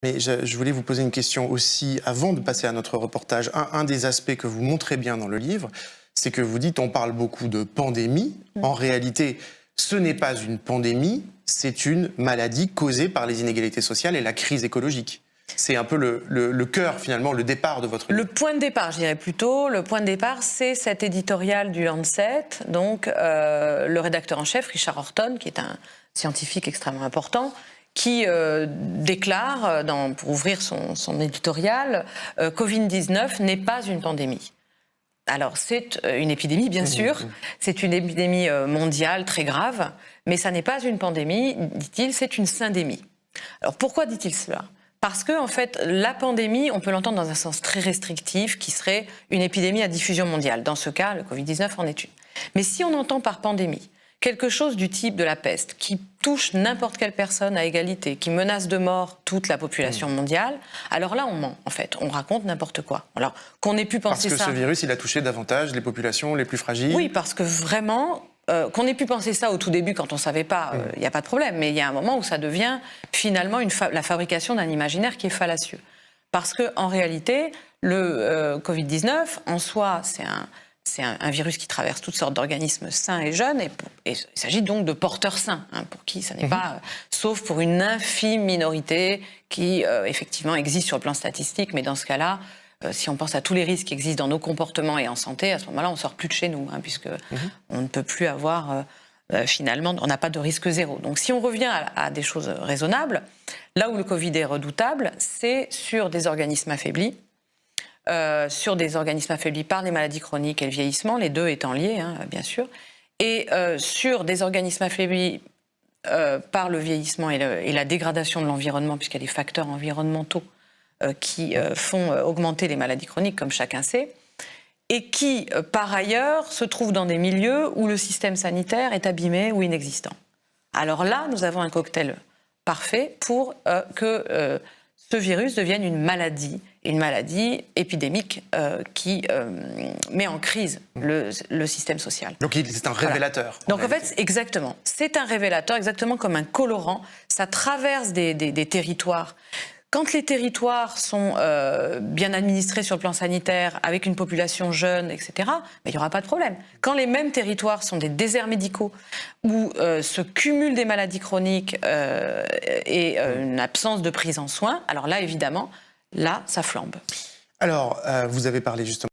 Mais je voulais vous poser une question aussi avant de passer à notre reportage. Un des aspects que vous montrez bien dans le livre, c'est que vous dites on parle beaucoup de pandémie. En réalité, ce n'est pas une pandémie, c'est une maladie causée par les inégalités sociales et la crise écologique. C'est un peu le cœur, finalement, le départ de votre livre. Le point de départ, je dirais plutôt, le point de départ, c'est cet éditorial du Lancet, donc le rédacteur en chef, Richard Horton, qui est un scientifique extrêmement important, qui déclare, pour ouvrir son éditorial, Covid-19 n'est pas une pandémie. Alors, c'est une épidémie, bien sûr, c'est une épidémie mondiale très grave, mais ça n'est pas une pandémie, dit-il, c'est une syndémie. Alors, pourquoi dit-il cela ? Parce que, en fait, la pandémie, on peut l'entendre dans un sens très restrictif, qui serait une épidémie à diffusion mondiale. Dans ce cas, le Covid-19 en est une. Mais si on entend par pandémie quelque chose du type de la peste, qui touche n'importe quelle personne à égalité, qui menace de mort toute la population mondiale, alors là, on ment, en fait. On raconte n'importe quoi. Alors, qu'on ait pu penser ça... Parce que ce virus, il a touché davantage les populations les plus fragiles. Oui, parce que vraiment... qu'on ait pu penser ça au tout début quand on ne savait pas, il n'y a pas de problème. Mais il y a un moment où ça devient finalement la fabrication d'un imaginaire qui est fallacieux. Parce qu'en réalité, le Covid-19, en soi, c'est un virus qui traverse toutes sortes d'organismes sains et jeunes. Et il s'agit donc de porteurs sains, pour qui ça n'est pas... sauf pour une infime minorité qui, effectivement, existe sur le plan statistique. Mais dans ce cas-là... si on pense à tous les risques qui existent dans nos comportements et en santé, à ce moment-là, on ne sort plus de chez nous, puisque on ne peut plus avoir, finalement, on n'a pas de risque zéro. Donc si on revient à des choses raisonnables, là où le Covid est redoutable, c'est sur des organismes affaiblis, par les maladies chroniques et le vieillissement, les deux étant liés, bien sûr, et sur des organismes affaiblis par le vieillissement et la dégradation de l'environnement, puisqu'il y a des facteurs environnementaux qui font augmenter les maladies chroniques, comme chacun sait, et qui, par ailleurs, se trouvent dans des milieux où le système sanitaire est abîmé ou inexistant. Alors là, nous avons un cocktail parfait pour que ce virus devienne une maladie épidémique qui met en crise le système social. Donc c'est un révélateur. Donc en fait, exactement, c'est un révélateur, exactement comme un colorant. Ça traverse des territoires. Quand les territoires sont bien administrés sur le plan sanitaire, avec une population jeune, etc., il n'y aura pas de problème. Quand les mêmes territoires sont des déserts médicaux, où se cumulent des maladies chroniques et une absence de prise en soin, alors là, évidemment, là, ça flambe. Alors, vous avez parlé justement